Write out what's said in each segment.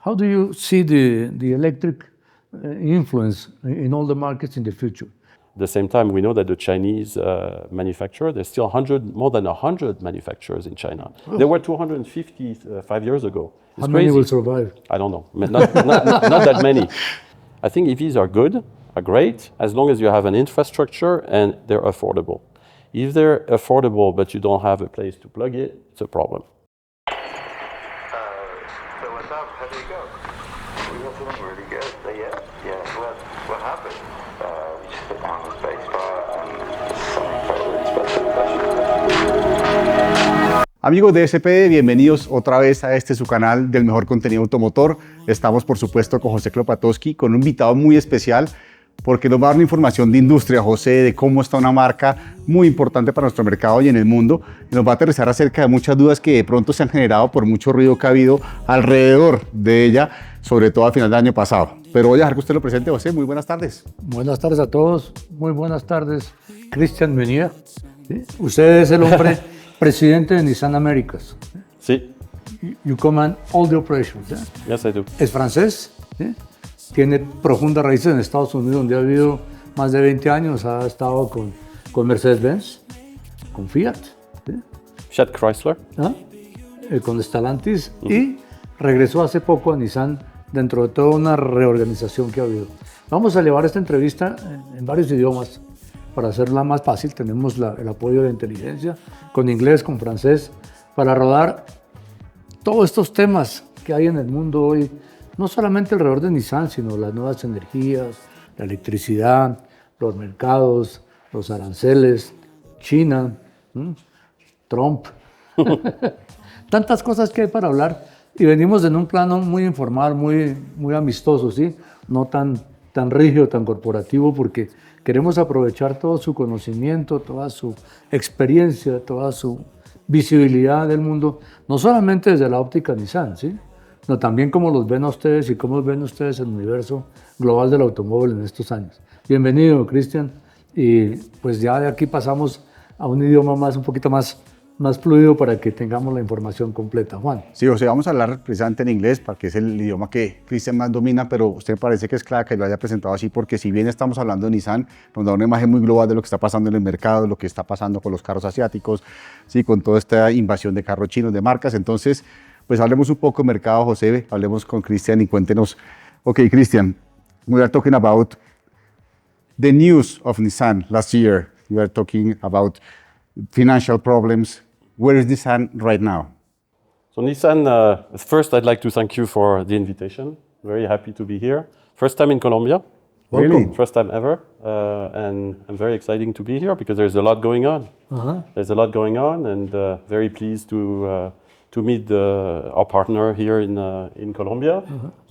How do you see the electric influence in all the markets in the future? At the same time, we know that the Chinese manufacturer, there's still more than 100 manufacturers in China. Oh. There were 250 5 years ago. How many will survive? I don't know. Not that many. I think EVs are good, are great, as long as you have an infrastructure and they're affordable. If they're affordable but you don't have a place to plug it, it's a problem. So what's up? How do you go? We got something really good. So yeah. What happened? We just put down the space bar and some incredibly expensive questions. Amigos de SPD, bienvenidos otra vez a su canal del mejor contenido automotor. Estamos por supuesto con José Clopatofsky, con un invitado muy especial porque nos va a dar una información de industria, José, de cómo está una marca muy importante para nuestro mercado y en el mundo. Y nos va a aterrizar acerca de muchas dudas que de pronto se han generado por mucho ruido que ha habido alrededor de ella, sobre todo a final del año pasado. Pero voy a dejar que usted lo presente, José. Muy buenas tardes. Buenas tardes a todos. Muy buenas tardes, Christian Meunier. ¿Sí? Usted es el hombre presidente de Nissan Américas. Sí. You command all the operations. ¿Sí? Yes, I do. Es francés. ¿Sí? Tiene profundas raíces en Estados Unidos, donde ha vivido más de 20 años. Ha estado con Mercedes-Benz, con Fiat. ¿Sí? Fiat Chrysler. ¿Ah? Con Stellantis. Y regresó hace poco a Nissan dentro de toda una reorganización que ha habido. Vamos a llevar esta entrevista en varios idiomas para hacerla más fácil. Tenemos el apoyo de la inteligencia, con inglés, con francés, para rodar todos estos temas que hay en el mundo hoy. No solamente alrededor de Nissan, sino las nuevas energías, la electricidad, los mercados, los aranceles, China, Trump. Tantas cosas que hay para hablar y venimos en un plano muy informal, muy amistoso, ¿sí? No tan rígido, tan corporativo, porque queremos aprovechar todo su conocimiento, toda su experiencia, toda su visibilidad del mundo, no solamente desde la óptica Nissan, ¿sí? No, también cómo los ven a ustedes y cómo ven ustedes el universo global del automóvil en estos años. Bienvenido, Christian. Y pues ya de aquí pasamos a un idioma un poquito más fluido para que tengamos la información completa. Juan. Sí, José, vamos a hablar precisamente en inglés, porque es el idioma que Christian más domina, pero usted me parece que es clave que lo haya presentado así, porque si bien estamos hablando de Nissan, nos da una imagen muy global de lo que está pasando en el mercado, lo que está pasando con los carros asiáticos, sí, con toda esta invasión de carros chinos, de marcas. Entonces, pues hablemos un poco de mercado, José, hablemos con Christian y cuéntenos. Okay, Christian, we are talking about the news of Nissan last year. We are talking about financial problems. Where is Nissan right now? So Nissan, first I'd like to thank you for the invitation. Very happy to be here. First time in Colombia. Really? First time ever. And I'm very excited to be here because there's a lot going on. There's a lot going on and very pleased to meet our partner here in Colombia.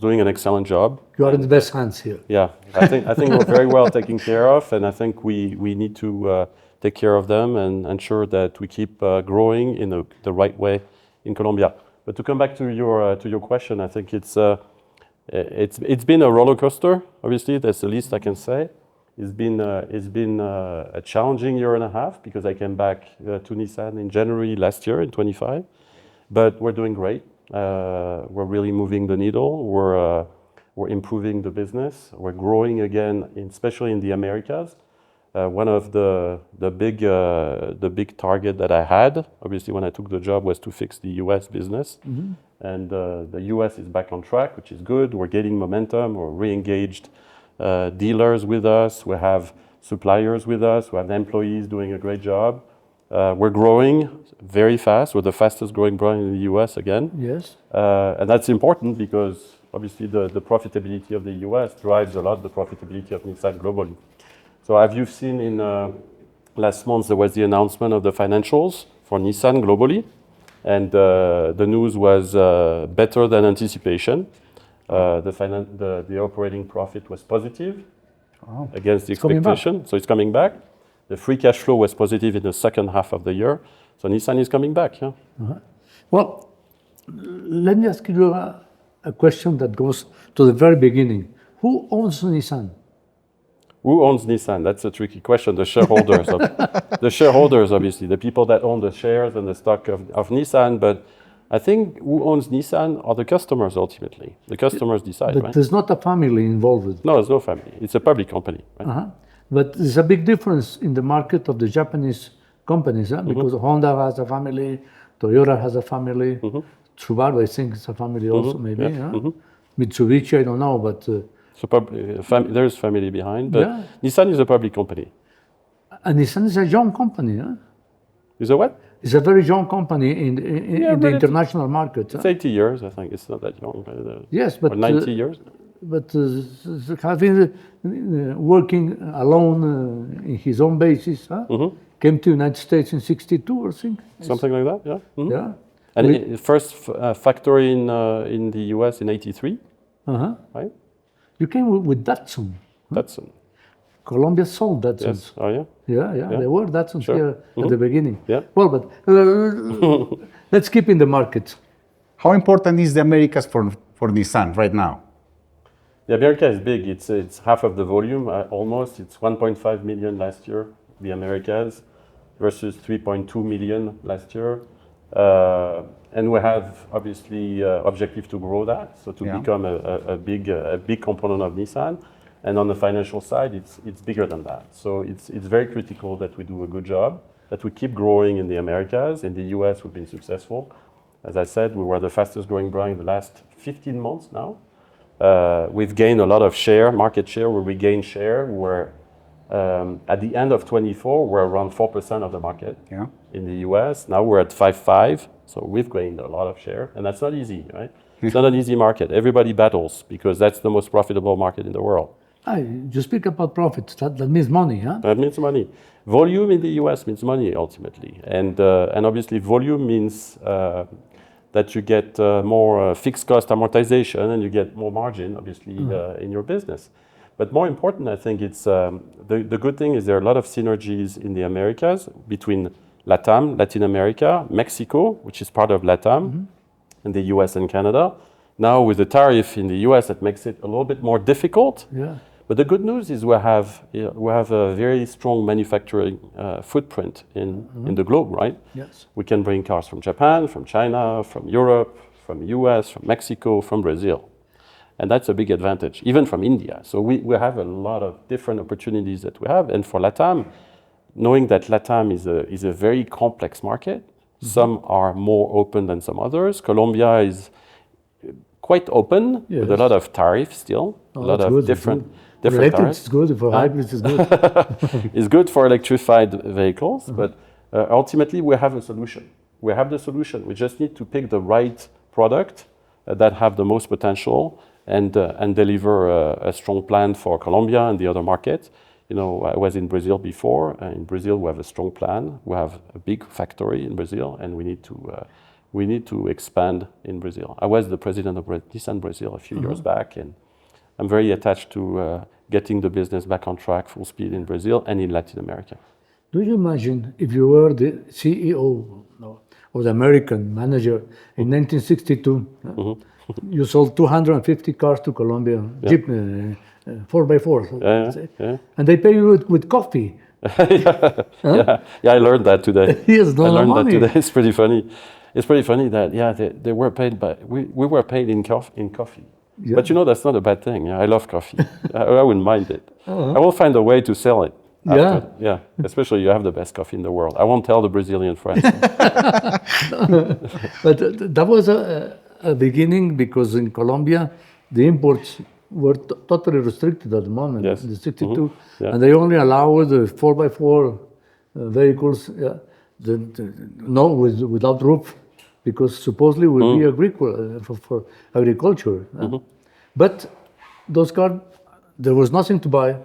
Doing an excellent job. You are in the best hands here. Yeah, I think we're very well taken care of, and I think we need to take care of them and ensure that we keep growing in the right way in Colombia. But to come back to your question, I think it's been a roller coaster. Obviously, that's the least I can say. It's been a challenging year and a half because I came back to Nissan in January last year in 25. But we're doing great. We're really moving the needle. We're improving the business. We're growing again, especially in the Americas. One of the big target that I had, obviously when I took the job, was to fix the US business. And the US is back on track, which is good. We're getting momentum. We're re-engaged dealers with us. We have suppliers with us. We have employees doing a great job. We're growing very fast. We're the fastest growing brand in the US again. Yes. And that's important because obviously the profitability of the US drives a lot the profitability of Nissan globally. So as you've seen in last month, there was the announcement of the financials for Nissan globally. And the news was better than anticipation. The operating profit was positive against the expectation. So it's coming back. The free cash flow was positive in the second half of the year. So Nissan is coming back, yeah. Well, let me ask you a question that goes to the very beginning. Who owns Nissan? Who owns Nissan? That's a tricky question. The shareholders, the shareholders, obviously, the people that own the shares and the stock of Nissan. But I think who owns Nissan are the customers ultimately. The customers decide, But right? there's not a family involved. No, there's no family. It's a public company, right? Uh-huh. But there's a big difference in the market of the Japanese companies, because Honda has a family, Toyota has a family, Subaru, I think, is a family also, maybe. Mitsubishi, I don't know, but So there's family behind, but Yeah. Nissan is a public company. and Nissan is a young company. Huh? Is it what? It's a very young company in the but international market. It's 80 years, I think. It's not that young. Yes, but or 90 years. But having working alone in his own basis, came to United States in '62 or something. Something like that, yeah. Mhm. Yeah. And the first factory in the US in '83, right? You came with Datsun. Datsun. Colombia sold Datsun. Yes. Oh, yeah. Yeah, there were Datsuns Sure. here at the beginning. Yeah. Well, but let's keep in the market. How important is the Americas for Nissan right now? The America is big. It's half of the volume, almost. It's 1.5 million last year, the Americas, versus 3.2 million last year. And we have obviously objective to grow that, so to become a big component of Nissan. And on the financial side, it's bigger than that. So it's very critical that we do a good job, that we keep growing in the Americas. In the US, we've been successful. As I said, we were the fastest growing brand in the last 15 months now. We've gained a lot of share, market share, where we gained share. We're at the end of 24, we're around 4% of the market in the US. Now we're at 5.5, so we've gained a lot of share, and that's not easy, right? It's not an easy market. Everybody battles because that's the most profitable market in the world. You speak about profits. That means money, huh? That means money. Volume in the US means money ultimately, and obviously volume means that you get more fixed cost amortization and you get more margin, obviously, in your business. But more important, I think it's the good thing is there are a lot of synergies in the Americas between LATAM, Latin America, Mexico, which is part of LATAM, and the US and Canada. Now with the tariff in the US, that makes it a little bit more difficult. Yeah. But the good news is we have a very strong manufacturing footprint in the globe, right? Yes. We can bring cars from Japan, from China, from Europe, from US, from Mexico, from Brazil. And that's a big advantage, even from India. So we have a lot of different opportunities that we have. And for LATAM, knowing that LATAM is a very complex market, some are more open than some others. Colombia is quite open with a lot of tariffs still, a lot of different tariffs. It's good for hybrids. It's good. It's good for electrified vehicles, but ultimately we have a solution. We have the solution. We just need to pick the right product that have the most potential and deliver a strong plan for Colombia and the other markets. You know, I was in Brazil before. In Brazil, we have a strong plan. We have a big factory in Brazil, and we need to expand in Brazil. I was the president of Nissan Brazil a few years back, and I'm very attached to getting the business back on track, full speed in Brazil and in Latin America. Do you imagine if you were the CEO or the American manager in 1962, you sold 250 cars to Colombia, Jeep 4x4, and they pay you with coffee. Yeah, I learned that today. Yes, I learned that today. It's pretty funny. It's pretty funny that they were paid by we were paid in coffee. Yeah. But you know that's not a bad thing. Yeah, I love coffee. I wouldn't mind it. I will find a way to sell it. After. Yeah. Especially you have the best coffee in the world. I won't tell the Brazilian friends. But that was a beginning because in Colombia the imports were totally restricted at the moment. Yes. In the 62, and they only allowed the 4x4 vehicles, without roof, because supposedly would be for agriculture. But those cars, there was nothing to buy,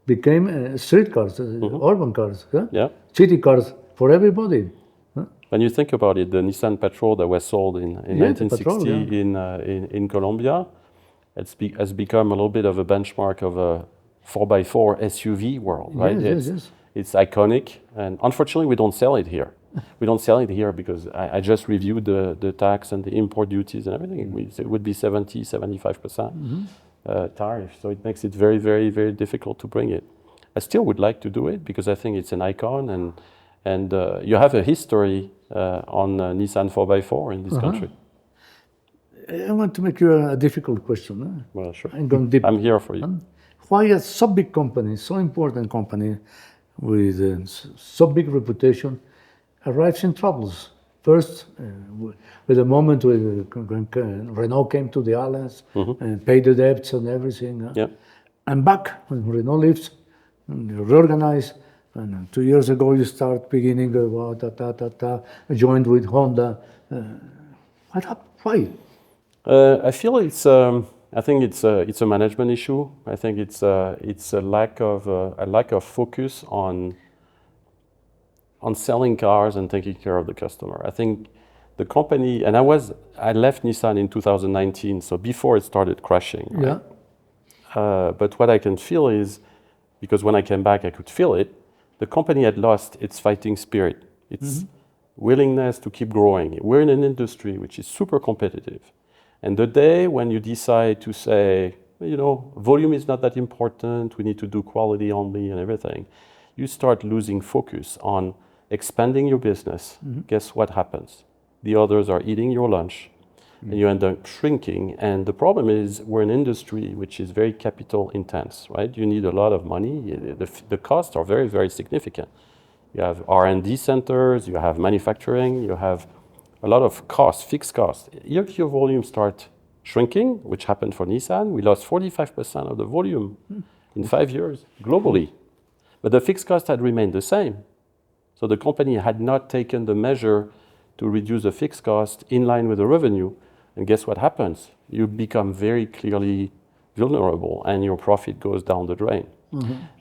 became street cars, urban cars, city cars for everybody. When you think about it, the Nissan Patrol that was sold in 1960 in Colombia, has become a little bit of a benchmark of a 4x4 SUV world, right? Yes. It's iconic, and unfortunately we don't sell it here. We don't sell it here because I just reviewed the tax and the import duties and everything. It would be 75% tariff, so it makes it very, very, very difficult to bring it. I still would like to do it because I think it's an icon, And you have a history on Nissan 4x4 in this country. I want to make you a difficult question. Well, sure. I'm going deep. I'm here for you. Why a so big company, so important company with a so big reputation arrives in troubles? First, with the moment when Renault came to the alliance and paid the debts and everything. Yeah. And back when Renault leaves, you reorganize. And 2 years ago, you start beginning joined with Honda. What happened? Why? I feel it's. I think it's a management issue. I think it's a lack of focus on selling cars and taking care of the customer. I think the company, and I left Nissan in 2019, so before it started crashing. Right? Yeah. But what I can feel is, because when I came back, I could feel it. The company had lost its fighting spirit, its willingness to keep growing. We're in an industry which is super competitive. And the day when you decide to say, volume is not that important, we need to do quality only and everything, you start losing focus on expanding your business. Guess what happens? The others are eating your lunch and you end up shrinking. And the problem is we're an industry which is very capital intense, right? You need a lot of money. The costs are very, very significant. You have R&D centers, you have manufacturing, you have a lot of costs, fixed costs. If your volume start shrinking, which happened for Nissan, we lost 45% of the volume in 5 years globally. But the fixed cost had remained the same. So the company had not taken the measure to reduce the fixed cost in line with the revenue. And guess what happens? You become very clearly vulnerable and your profit goes down the drain.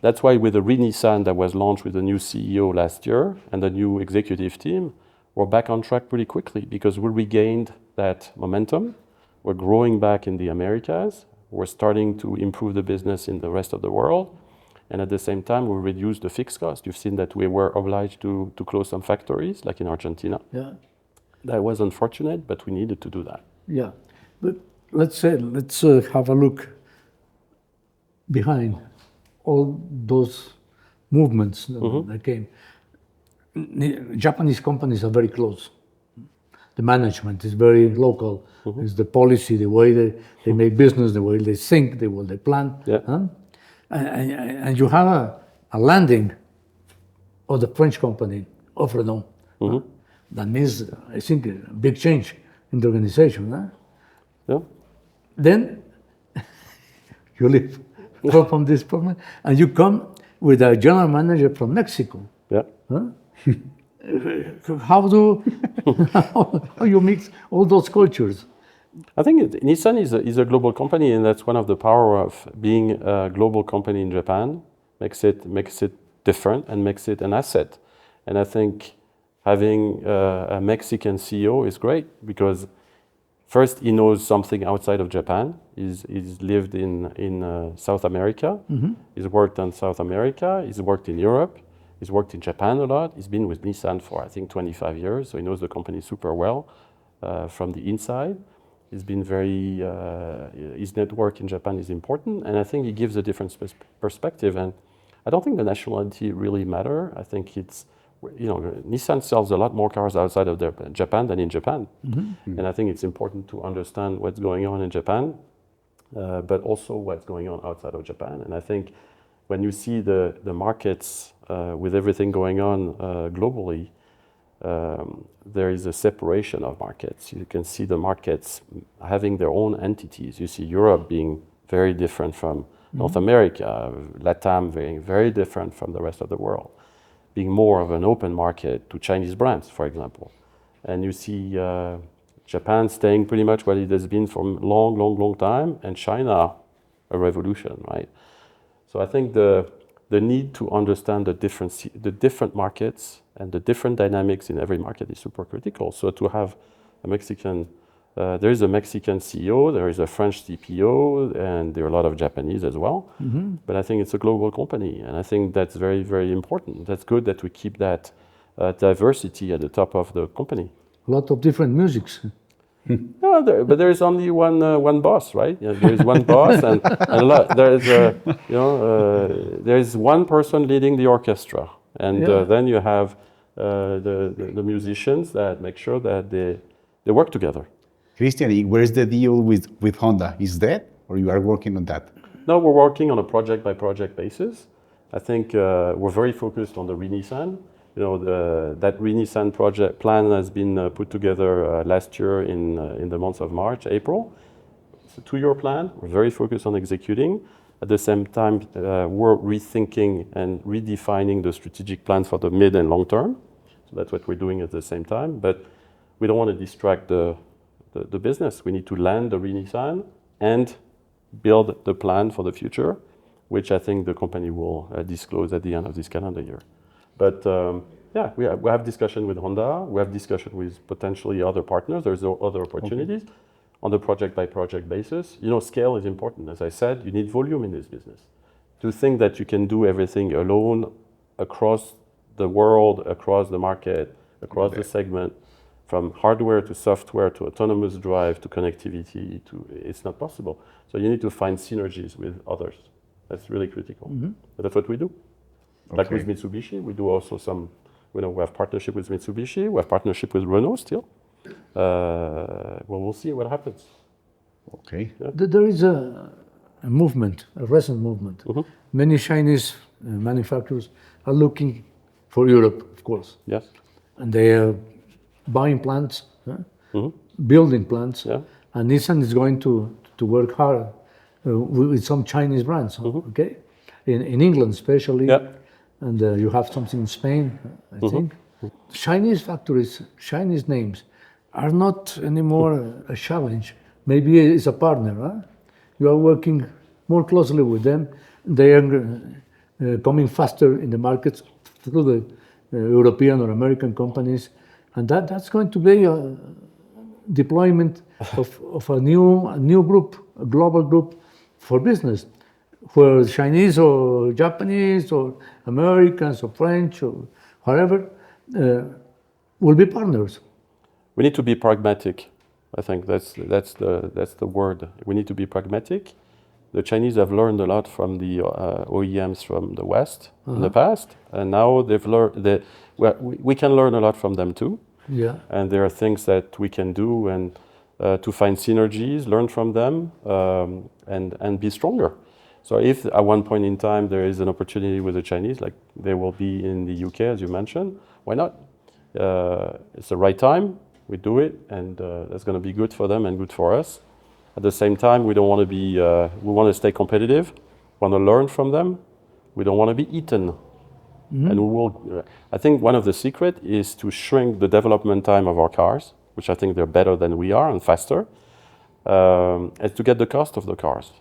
That's why with the Nissan that was launched with the new CEO last year and the new executive team, we're back on track pretty quickly because we regained that momentum. We're growing back in the Americas. We're starting to improve the business in the rest of the world. And at the same time, we reduced the fixed cost. You've seen that we were obliged to close some factories, like in Argentina. Yeah. That was unfortunate, but we needed to do that. Yeah. But let's have a look behind all those movements that came. Japanese companies are very close. The management is very local. It's the policy, the way they make business, the way they think, the way they plan. Yeah. And you have a landing of the French company, of Renault. That means, I think, a big change in the organization. Yeah. Then you leave from this problem and you come with a general manager from Mexico. Yeah. How you mix all those cultures? I think Nissan is a global company, and that's one of the power of being a global company in Japan. Makes it different and makes it an asset. And I think having a Mexican CEO is great because first he knows something outside of Japan. He's lived in South America. He's worked in South America. He's worked in Europe. He's worked in Japan a lot. He's been with Nissan for, I think, 25 years, so he knows the company super well from the inside. He's been his network in Japan is important, and I think he gives a different perspective. And I don't think the nationality really matter. I think it's, Nissan sells a lot more cars outside of Japan than in Japan. And I think it's important to understand what's going on in Japan, but also what's going on outside of Japan. And I think when you see the markets with everything going on globally, there is a separation of markets. You can see the markets having their own entities. You see Europe being very different from North America, LATAM being very different from the rest of the world, being more of an open market to Chinese brands, for example. And you see Japan staying pretty much what it has been for a long time, and China a revolution, right? So I think the need to understand the different markets and the different dynamics in every market is super critical. So to have a Mexican, there is a Mexican CEO, there is a French CPO, and there are a lot of Japanese as well. But I think it's a global company, and I think that's very, very important. That's good that we keep that diversity at the top of the company. A lot of different musics. No, but there is only one boss, right? There is one boss, and a lot. There is one person leading the orchestra, and then you have the musicians that make sure that they work together. Christian, where's the deal with Honda? Is that, or you are working on that? No, we're working on a project-by-project basis. I think we're very focused on the Nissan. You know, that Nissan project plan has been put together last year in the months of March, April. It's a 2-year plan. We're very focused on executing. At the same time, we're rethinking and redefining the strategic plan for the mid and long term. So that's what we're doing at the same time. But we don't want to distract the business. We need to land the Nissan and build the plan for the future, which I think the company will disclose at the end of this calendar year. But yeah, we have discussion with Honda. We have discussion with potentially other partners. There's other opportunities on the project-by-project basis. You know, scale is important. As I said, you need volume in this business. To think that you can do everything alone across the world, across the market, across the segment, from hardware to software to autonomous drive to connectivity, it's not possible. So you need to find synergies with others. That's really critical. But that's what we do. Like with Mitsubishi, we do also some, you know, we have partnership with Mitsubishi, we have partnership with Renault still. Well, we'll see what happens. Okay. Yeah. There is a movement, a recent movement. Many Chinese manufacturers are looking for Europe, of course. Yes. And they are buying plants, building plants. Yeah. And Nissan is going to work hard with some Chinese brands, okay? In England especially. Yeah. And you have something in Spain, I think. Chinese factories, Chinese names are not anymore a challenge. Maybe it's a partner. Huh? You are working more closely with them. They are coming faster in the markets through the European or American companies. And that's going to be a deployment of a new group, a global group for business, where Chinese or Japanese or Americans or French or whatever will be partners. We need to be pragmatic. I think that's the word. We need to be pragmatic. The Chinese have learned a lot from the OEMs from the West in the past, and now they've learned that we can learn a lot from them too. Yeah. And there are things that we can do and to find synergies, learn from them, and be stronger. So if at one point in time there is an opportunity with the Chinese, like there will be in the UK, as you mentioned, why not? It's the right time. We do it, and that's going to be good for them and good for us. At the same time, we don't want to be. We want to stay competitive. Want to learn from them. We don't want to be eaten. And we will. I think one of the secret is to shrink the development time of our cars, which I think they're better than we are and faster, and to get the cost of the cars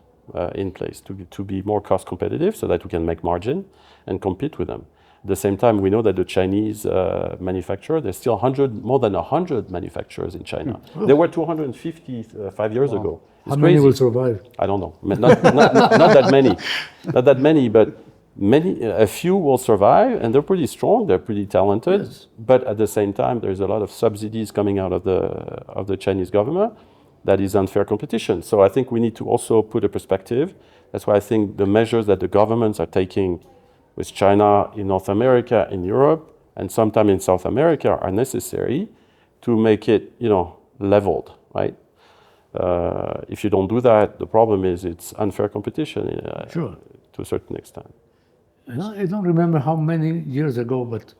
in place, to be more cost competitive, so that we can make margin and compete with them. At the same time, we know that the Chinese manufacturer, there's still more than 100 manufacturers in China. There were 250 5 years ago. It's How many crazy. will survive? I don't know. Not that many. Not that many, but a few will survive, and they're pretty strong. They're pretty talented. Yes. But at the same time, there's a lot of subsidies coming out of the Chinese government. That is unfair competition. So I think we need to also put a perspective. That's why I think the measures that the governments are taking with China in North America, in Europe, and sometime in South America are necessary to make it, leveled, right? If you don't do that, the problem is it's unfair competition Sure. to a certain extent. I don't remember how many years ago, but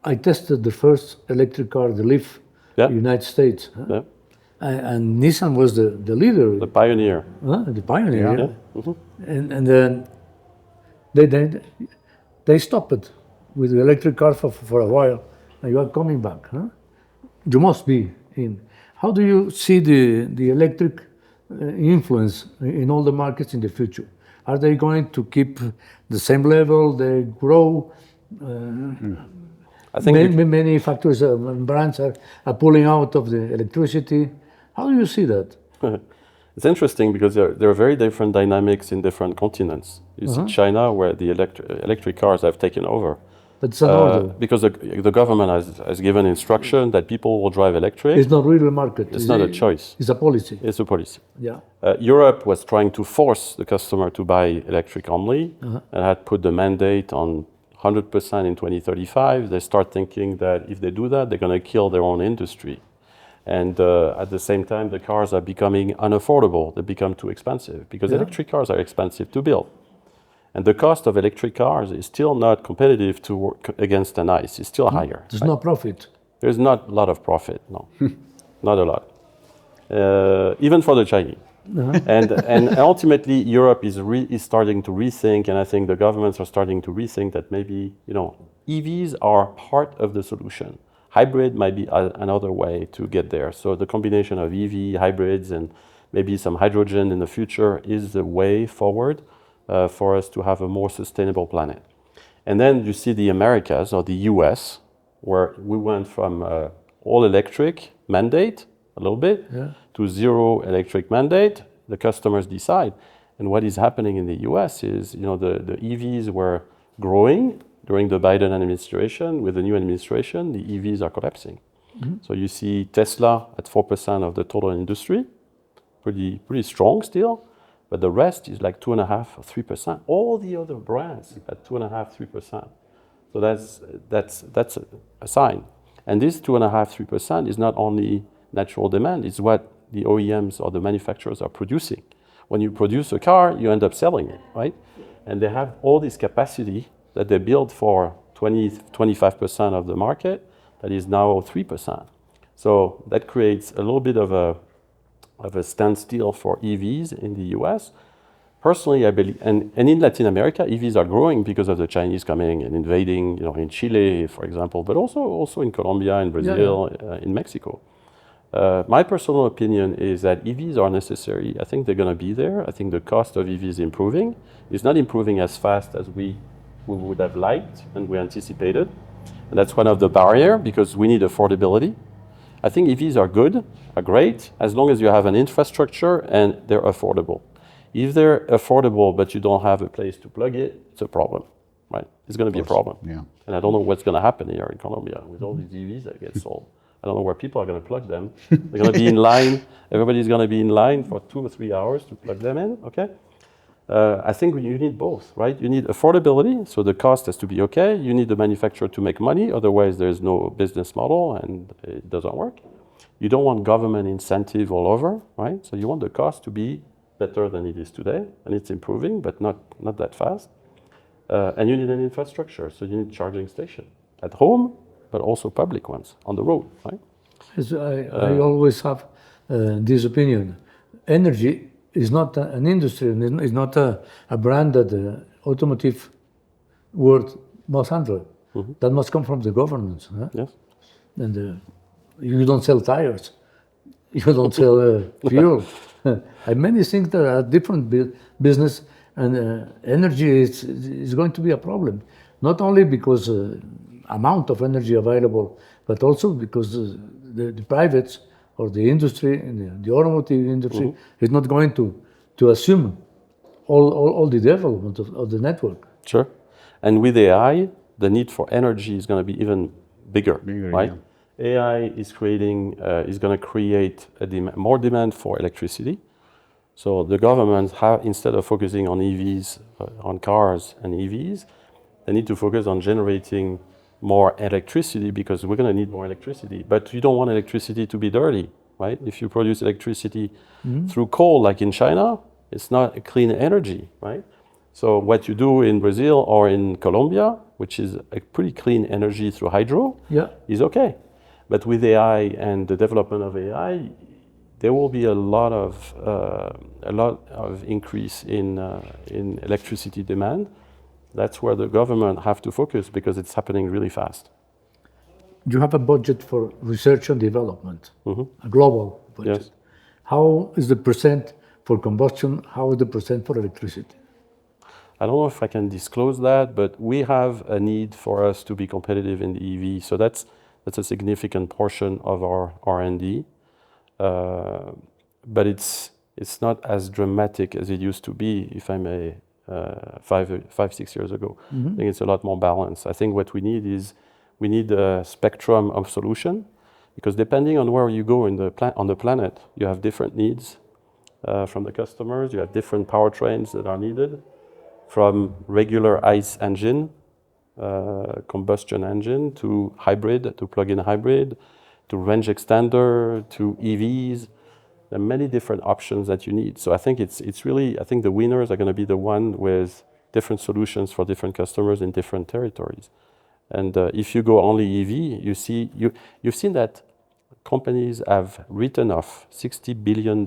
I tested the first electric car, the Leaf, Yeah. in the United States. Huh? Yeah. And Nissan was the leader, The pioneer. the pioneer. Yeah. Yeah. And then they stopped with the electric car for a while, and you are coming back. Huh? You must be in. How do you see the electric influence in all the markets in the future? Are they going to keep the same level? They grow? I think Many factories and brands are pulling out of the electricity. How do you see that? it's interesting because there are very different dynamics in different continents. You see China, where the electric cars have taken over. But it's an order. Because the government has given instruction that people will drive electric. It's not really a market. It's not a choice. It's a policy. It's a policy. Yeah. Europe was trying to force the customer to buy electric only and had put the mandate on 100% in 2035, they start thinking that if they do that, they're going to kill their own industry. And at the same time, the cars are becoming unaffordable. They become too expensive because electric cars are expensive to build. And the cost of electric cars is still not competitive to work against an ICE. It's still higher. There's no profit. There's not a lot of profit, no. Not a lot. Even for the Chinese. And ultimately, Europe is starting to rethink, and I think the governments are starting to rethink that maybe, EVs are part of the solution. Hybrid might be another way to get there. So the combination of EV, hybrids, and maybe some hydrogen in the future is the way forward for us to have a more sustainable planet. And then you see the Americas or the US, where we went from all electric mandate a little bit to zero electric mandate. The customers decide. And what is happening in the US is, the EVs were growing during the Biden administration. With the new administration, the EVs are collapsing. So you see Tesla at 4% of the total industry, pretty strong still, but the rest is like 2.5% or 3%. All the other brands at 2.5%, 3%. So that's a sign. And this 2.5%, 3% is not only natural demand, it's what the OEMs or the manufacturers are producing. When you produce a car, you end up selling it, right? And they have all this capacity that they build for 25% of the market that is now 3%. So that creates a little bit of a standstill for EVs in the US. Personally, I believe, and in Latin America, EVs are growing because of the Chinese coming and invading, in Chile, for example, but also in Colombia, in Brazil, in Mexico. My personal opinion is that EVs are necessary. I think they're going to be there. I think the cost of EVs is improving. It's not improving as fast as we would have liked and we anticipated. And that's one of the barriers because we need affordability. I think EVs are good, are great, as long as you have an infrastructure and they're affordable. If they're affordable but you don't have a place to plug it, it's a problem, right? It's going to be a problem. Yeah. And I don't know what's going to happen here in Colombia with all these EVs that get sold. I don't know where people are going to plug them. They're going to be in line. Everybody's going to be in line for 2 or 3 hours to plug them in, okay? I think you need both, right? You need affordability, so the cost has to be okay. You need the manufacturer to make money, otherwise there's no business model and it doesn't work. You don't want government incentive all over, right? So you want the cost to be better than it is today, and it's improving, but not that fast. And you need an infrastructure, so you need charging station at home, but also public ones on the road, right? Yes, I always have this opinion. Energy is not an industry, and it's not a brand that the automotive world must handle. That must come from the governments. Huh? Yes. And you don't sell tires, you don't sell fuel. And many things that are different business, and energy is going to be a problem. Not only because amount of energy available, but also because the privates or the industry, the automotive industry, is not going to assume all the development of the network. Sure. And with AI, the need for energy is going to be even bigger, right? Yeah. AI is going to create more demand for electricity. So the governments instead of focusing on EVs, on cars and EVs, they need to focus on generating more electricity because we're going to need more electricity. But you don't want electricity to be dirty, right? If you produce electricity through coal, like in China, it's not a clean energy, right? So what you do in Brazil or in Colombia, which is a pretty clean energy through hydro, is okay. But with AI and the development of AI, there will be a lot of increase in electricity demand. That's where the government have to focus because it's happening really fast. You have a budget for research and development, a global budget. Yes. How is the percent for combustion? How is the percent for electricity? I don't know if I can disclose that, but we have a need for us to be competitive in the EV. So that's a significant portion of our R&D. But it's not as dramatic as it used to be, if I may, 5-6 years ago. I think it's a lot more balanced. I think what we need is a spectrum of solution, because depending on where you go on the planet, you have different needs from the customers. You have different powertrains that are needed, from regular ICE engine combustion engine to hybrid, to plug-in hybrid, to range extender, to EVs. There are many different options that you need. So I think it's really, I think the winners are going to be the one with different solutions for different customers in different territories. And if you go only EV, you've seen that companies have written off $60 billion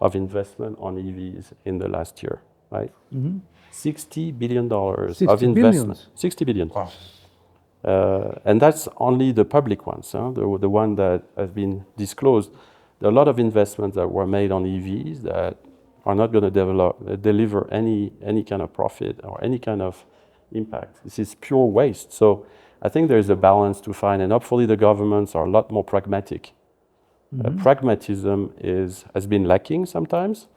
of investment on EVs in the last year, right? Mm-hmm. $60 billion of investment. 60 billion. Wow. And that's only the public ones, the one that have been disclosed. There are a lot of investments that were made on EVs that are not going to deliver any kind of profit or any kind of impact. This is pure waste. So I think there is a balance to find, and hopefully the governments are a lot more pragmatic. Mm-hmm. Pragmatism has been lacking sometimes.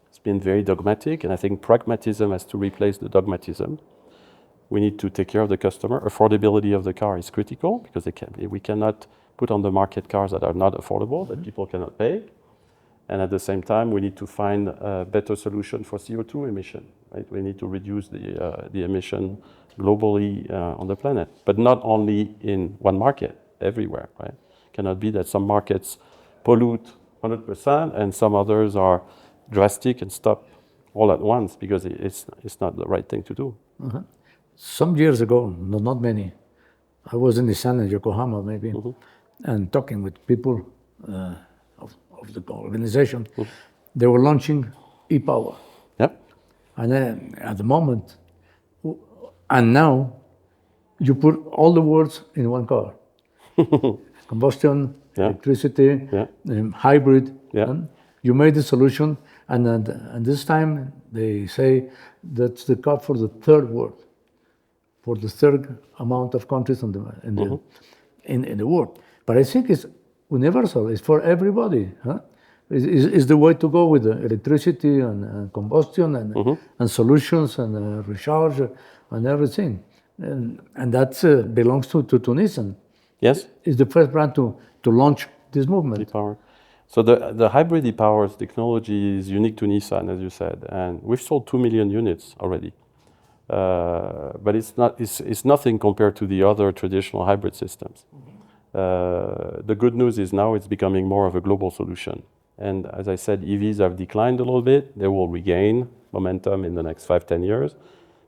It's been very dogmatic, and I think pragmatism has to replace the dogmatism. We need to take care of the customer. Affordability of the car is critical because we cannot put on the market cars that are not affordable, that people cannot pay. And at the same time, we need to find a better solution for CO2 emission. Right? We need to reduce the emission globally on the planet, but not only in one market, everywhere. Right? It cannot be that some markets pollute 100% and some others are drastic and stop all at once, because it's not the right thing to do. Uh-huh. Some years ago, not many, I was in Nissan in Yokohama maybe, mm-hmm. and talking with people of the organization. Mm-hmm. They were launching e-power. Yep. And then at the moment, and now, you put all the words in one car. Combustion, yeah. Electricity, yeah. Hybrid. Yeah. You made the solution, and this time they say that's the car for the third world, for the third amount of countries in the world. But I think it's universal. It's for everybody. Huh? It's the way to go with the electricity and combustion and solutions and recharge and everything. And that belongs to Nissan. Yes. It's the first brand to launch this movement. E-power. So the hybrid e-power technology is unique to Nissan, as you said, and we've sold 2 million units already. But it's nothing compared to the other traditional hybrid systems. The good news is now it's becoming more of a global solution. And as I said, EVs have declined a little bit. They will regain momentum in the next 5-10 years.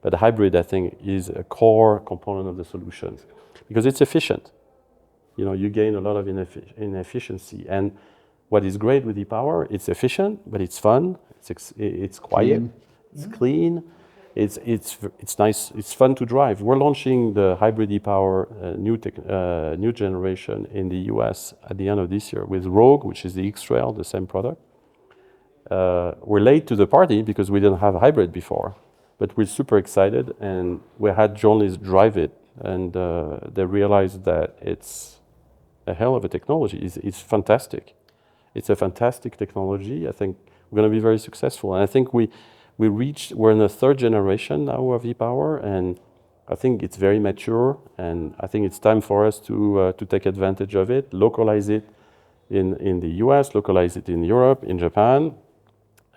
But the hybrid, I think, is a core component of the solution because it's efficient. You gain a lot of inefficiency. And what is great with e-power, it's efficient, but it's fun, it's quiet, it's clean, it's nice, it's fun to drive. We're launching the hybrid e-power new generation in the US at the end of this year with Rogue, which is the X-Trail, the same product. We're late to the party because we didn't have a hybrid before, but we're super excited, and we had journalists drive it, and they realized that it's a hell of a technology. It's fantastic. It's a fantastic technology. I think we're going to be very successful. And I think we're in the third generation now of e-power, and I think it's very mature, and I think it's time for us to take advantage of it, localize it in the US, localize it in Europe, in Japan,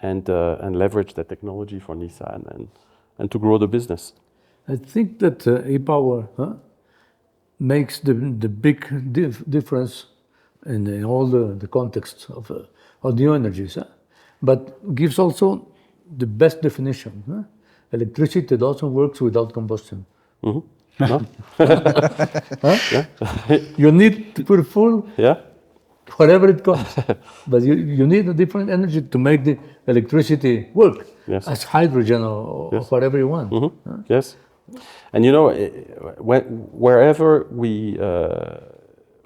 and leverage that technology for Nissan and to grow the business. I think that e-power makes the big difference in all the contexts of new energies, but gives also the best definition. Electricity doesn't work without combustion. Mm-hmm. No? Yeah. You need to put full, whatever it costs, but you need a different energy to make the electricity work, as hydrogen or whatever you want. Mm-hmm. Yes. And wherever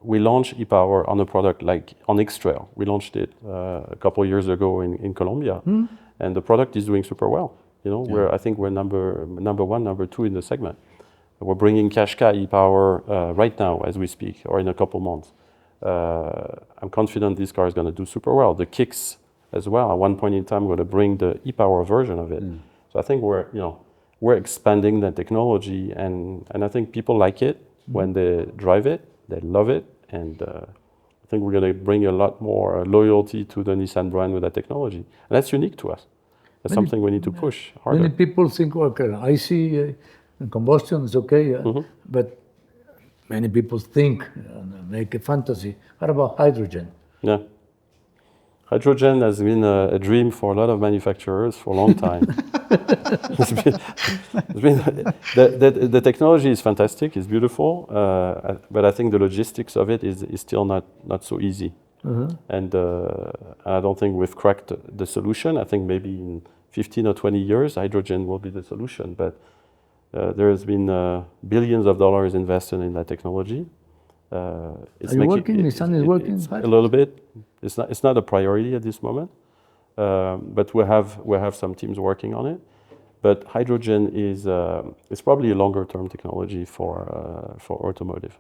we launch e-power on a product like on X-Trail, we launched it a couple of years ago in Colombia, and the product is doing super well. I think we're number one, number two in the segment. We're bringing Qashqai e-power right now as we speak, or in a couple months. I'm confident this car is going to do super well. The Kicks as well. At one point in time, we're going to bring the e-power version of it. So I think we're expanding the technology, and I think people like it when they drive it. They love it, and I think we're going to bring a lot more loyalty to the Nissan brand with that technology. And that's unique to us. That's something we need to push harder. Many people think, okay, I see and combustion is okay, but many people think, make a fantasy. What about hydrogen? Yeah. Hydrogen has been a dream for a lot of manufacturers for a long time. The technology is fantastic, it's beautiful, but I think the logistics of it is still not so easy. And I don't think we've cracked the solution. I think maybe in 15 or 20 years, hydrogen will be the solution, but there has been billions of dollars invested in that technology. Are you working? Nissan is working? A little bit. It's not a priority at this moment, but we have some teams working on it. But hydrogen is probably a longer term technology for automotive.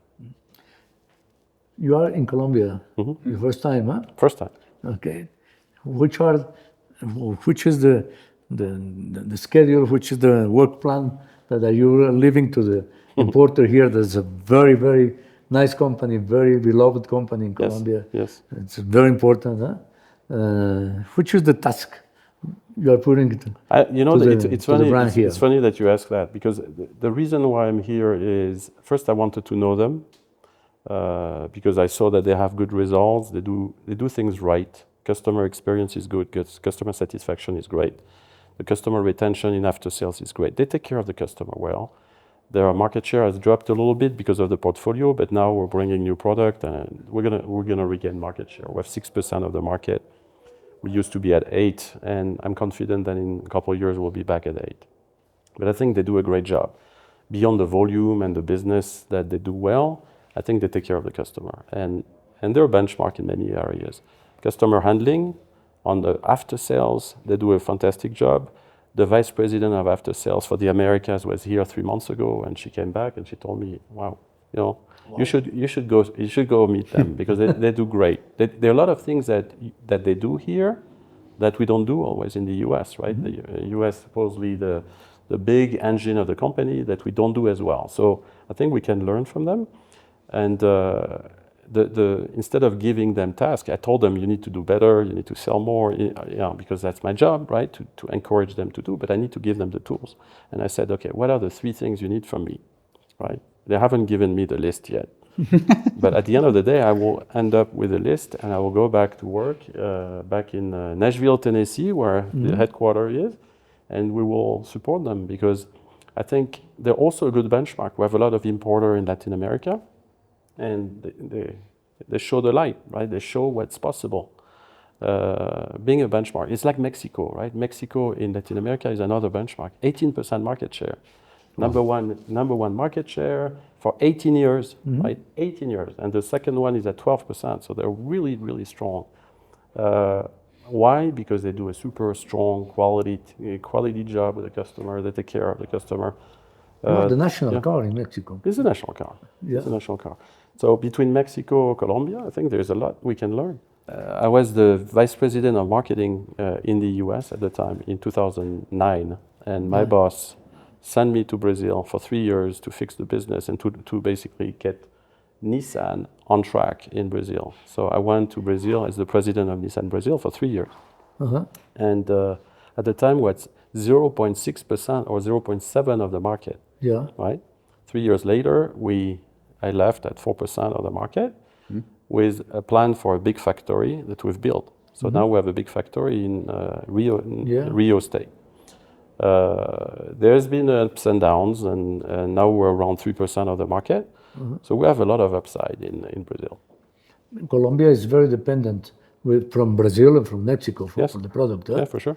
You are in Colombia. Your first time, huh? First time. Okay. Which is the schedule? Which is the work plan that you are leaving to the importer here? There's a very, very nice company, very beloved company in Colombia. Yes. It's very important, huh? Which is the task you are putting it it's funny that you ask that, because the reason why I'm here is, first I wanted to know them, because I saw that they have good results, they do things right, customer experience is good, customer satisfaction is great, the customer retention in after sales is great, they take care of the customer well. Their market share has dropped a little bit because of the portfolio, but now we're bringing new product and we're gonna regain market share. We have 6% of the market. We used to be at 8, and I'm confident that in a couple of years we'll be back at 8. But I think they do a great job. Beyond the volume and the business that they do well, I think they take care of the customer, and they're a benchmark in many areas. Customer handling, on the after sales, they do a fantastic job. The vice president of after sales for the Americas was here 3 months ago, and she came back and she told me, "Wow, you should go meet them because they do great. There are a lot of things that they do here that we don't do always in the U.S. Right? The U.S. supposedly the big engine of the company that we don't do as well. So I think we can learn from them, and instead of giving them tasks, I told them, you need to do better, you need to sell more, because that's my job, right, to encourage them to do, but I need to give them the tools. And I said, okay, what are the 3 things you need from me, right? They haven't given me the list yet. But at the end of the day, I will end up with a list, and I will go back to work back in Nashville, Tennessee, where the headquarters is, and we will support them, because I think they're also a good benchmark. We have a lot of importers in Latin America, and they show the light, right? They show what's possible. Being a benchmark, it's like Mexico, right? Mexico in Latin America is another benchmark. 18% market share, number one market share for 18 years, right? 18 years, and the second one is at 12%. So they're really, really strong. Why? Because they do a super strong quality job with the customer. They take care of the customer. The national car in Mexico. It's a national car. Yeah. It's a national car. So between Mexico and Colombia, I think there's a lot we can learn. I was the vice president of marketing in the US at the time in 2009, and my boss sent me to Brazil for 3 years to fix the business and to basically get Nissan on track in Brazil. So I went to Brazil as the president of Nissan Brazil for 3 years. And at the time, was 0.6% or 0.7% of the market. Yeah. Right? 3 years later, I left at 4% of the market with a plan for a big factory that we've built. So now we have a big factory in Rio State. There's been ups and downs, and now we're around 3% of the market. So we have a lot of upside in Brazil. Colombia is very dependent from Brazil and from Mexico for the product. Yeah, for sure.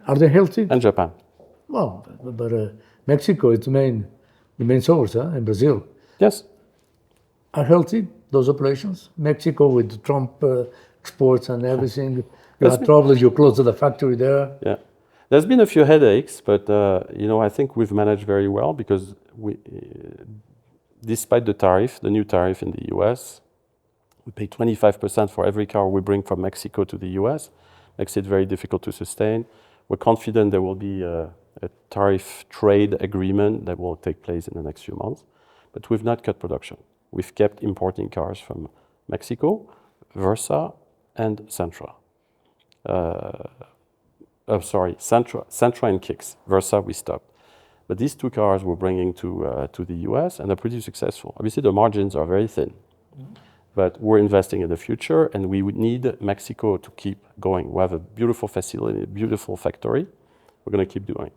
Are they healthy? And Japan. Well, but Mexico is the main source, and Brazil. Yes. Are healthy, those operations? Mexico with Trump exports and everything. You had troubles, you closed the factory there. Yeah. There's been a few headaches, but I think we've managed very well, because despite the new tariff in the US, we pay 25% for every car we bring from Mexico to the US. Makes it very difficult to sustain. We're confident there will be a tariff trade agreement that will take place in the next few months, but we've not cut production. We've kept importing cars from Mexico, Versa, and Sentra. Sentra and Kicks. Versa we stopped. But these 2 cars we're bringing to the US, and they're pretty successful. Obviously, the margins are very thin. But we're investing in the future, and we would need Mexico to keep going. We have a beautiful facility, a beautiful factory. We're going to keep doing.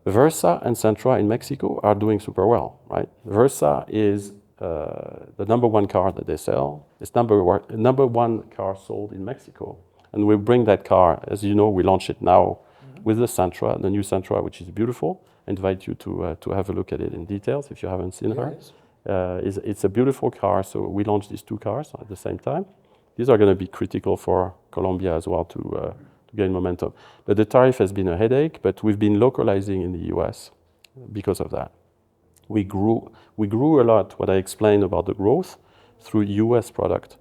Versa and Sentra in Mexico are doing super well, right? Versa is the number 1 car that they sell. It's number 1 car sold in Mexico. And we bring that car, as you know, we launch it now with the Sentra, the new Sentra, which is beautiful. I invite you to have a look at it in details if you haven't seen her. It's a beautiful car, so we launched these 2 cars at the same time. These are going to be critical for Colombia as well to gain momentum. But the tariff has been a headache, but we've been localizing in the US because of that. We grew a lot, what I explained about the growth, through US product.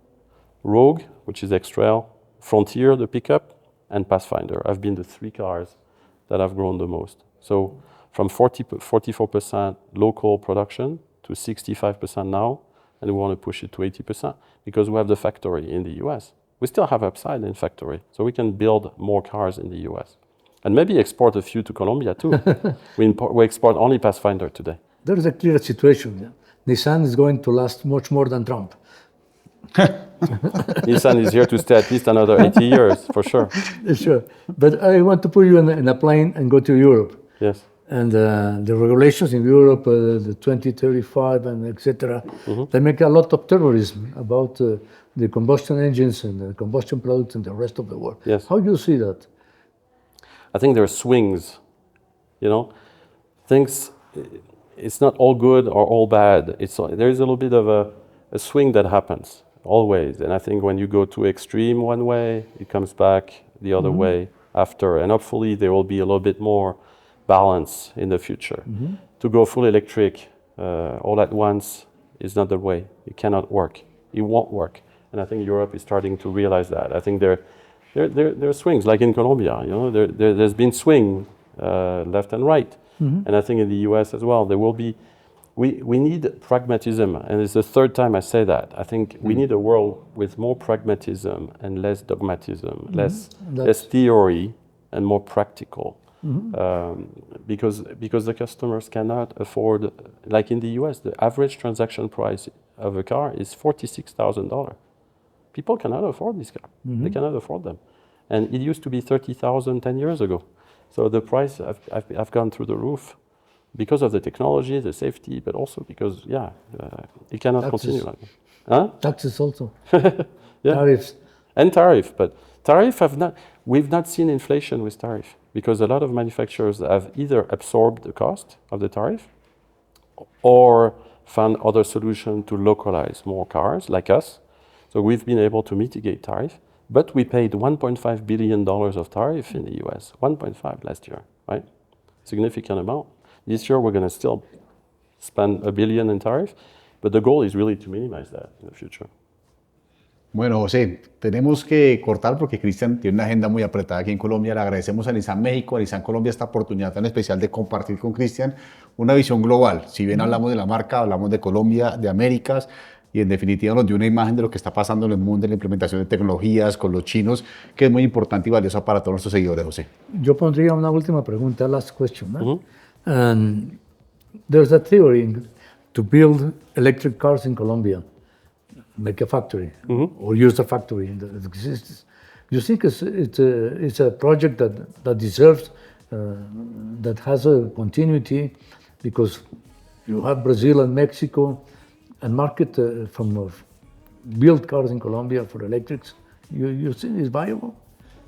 Rogue, which is X-Trail, Frontier, the pickup, and Pathfinder have been the 3 cars that have grown the most. So from 44% local production to 65% now, and we want to push it to 80% because we have the factory in the US. We still have upside in factory, so we can build more cars in the US. And maybe export a few to Colombia too. We export only Pathfinder today. There is a clear situation. Yeah? Nissan is going to last much more than Trump. Nissan is here to stay at least another 80 years, for sure. Sure. But I want to put you in a plane and go to Europe. Yes. And the regulations in Europe, the 2035 and etc., they make a lot of terrorism about the combustion engines and the combustion products in the rest of the world. Yes. How do you see that? I think there are swings, you know. Things, it's not all good or all bad. There is a little bit of a swing that happens, always. And I think when you go too extreme one way, it comes back the other way after. And hopefully there will be a little bit more balance in the future. To go full electric all at once is not the way. It cannot work. It won't work. And I think Europe is starting to realize that. I think there are swings, like in Colombia. You know, there's been swing left and right. And I think in the US as well, there will be. We need pragmatism, and it's the 3rd time I say that. I think we need a world with more pragmatism and less dogmatism, less theory and more practical. Because the customers cannot afford, like in the US, the average transaction price of a car is $46,000. People cannot afford this car. They cannot afford them. And it used to be $30,000 10 years ago. So the price have gone through the roof because of the technology, the safety, but also because, it cannot continue like that. Huh? Taxes also. Yeah. Tariffs. And tariff, but we've not seen inflation with tariff because a lot of manufacturers have either absorbed the cost of the tariff or found other solutions to localize more cars like us. So we've been able to mitigate tariff, but we paid $1.5 billion of tariff in the US, 1.5 last year, right? Significant amount. This year we're going to still spend $1 billion in tariff, but the goal is really to minimize that in the future. Bueno, José, tenemos que cortar porque Christian tiene una agenda muy apretada aquí en Colombia. Le agradecemos a Nissan México, a Nissan Colombia esta oportunidad tan especial de compartir con Christian una visión global. Si bien hablamos de la marca, hablamos de Colombia, de Américas, y en definitiva nos dio una imagen de lo que está pasando en el mundo, en la implementación de tecnologías con los chinos, que es muy importante y valiosa para todos nuestros seguidores, José. Yo pondría una última pregunta, last question. And there's a theory to build electric cars in Colombia, make a factory or use a factory that exists. You think it's a project that deserves, that has a continuity, because you have Brazil and Mexico and market from build cars in Colombia for electrics. You think it's viable?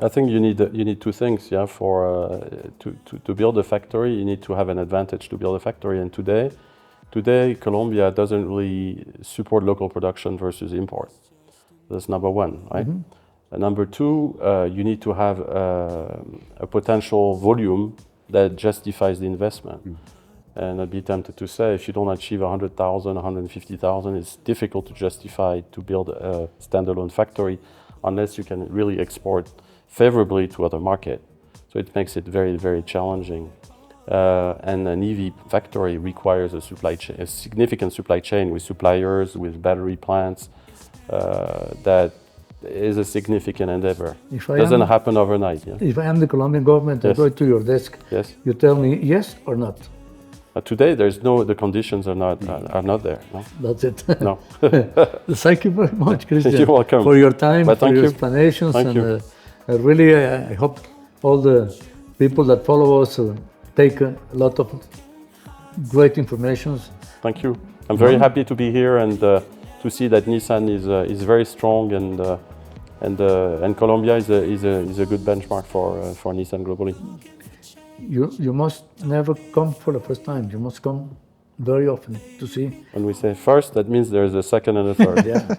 I think you need 2 things, yeah. To build a factory, you need to have an advantage to build a factory. And today Colombia doesn't really support local production versus import. That's number 1, right? And number 2, you need to have a potential volume that justifies the investment. And I'd be tempted to say, if you don't achieve 100,000, 150,000, it's difficult to justify to build a standalone factory unless you can really export favorably to other markets. So it makes it very, very challenging. And an EV factory requires a significant supply chain with suppliers, with battery plants. That is a significant endeavor. It doesn't happen overnight. Yeah? If I am the Colombian government, I go to your desk. Yes. You tell me yes or not. Today, the conditions are not there. No? That's it. No. Thank you very much, Christian. You're welcome. For your time, But for thank your you. explanations. Thank you. Really, I hope all the people that follow us take a lot of great information. Thank you. I'm very happy to be here and to see that Nissan is very strong and Colombia is a good benchmark for Nissan globally. You must never come for the first time. You must come very often to see. When we say first, that means there's a second and a third. Yeah.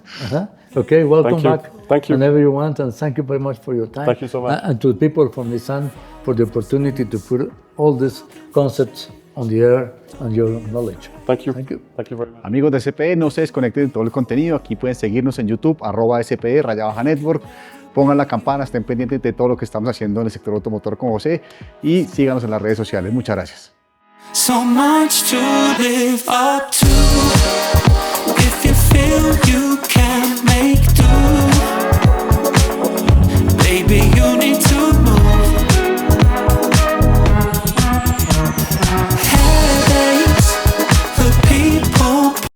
Okay, welcome Thank you. back. Thank you. Whenever you want, and thank you very much for your time. Thank you so much. And to the people from Nissan for the opportunity to put all these concepts on the air and your knowledge. Thank you. Thank you. Thank you very much. Amigos de SPD, no se desconecten de todo el contenido. Aquí pueden seguirnos en YouTube, @SPD_Network. Pongan la campana, estén pendientes de todo lo que estamos haciendo en el sector automotor con José y síganos en las redes sociales. Muchas gracias. So much to live up to. If you feel you can make do, baby, you need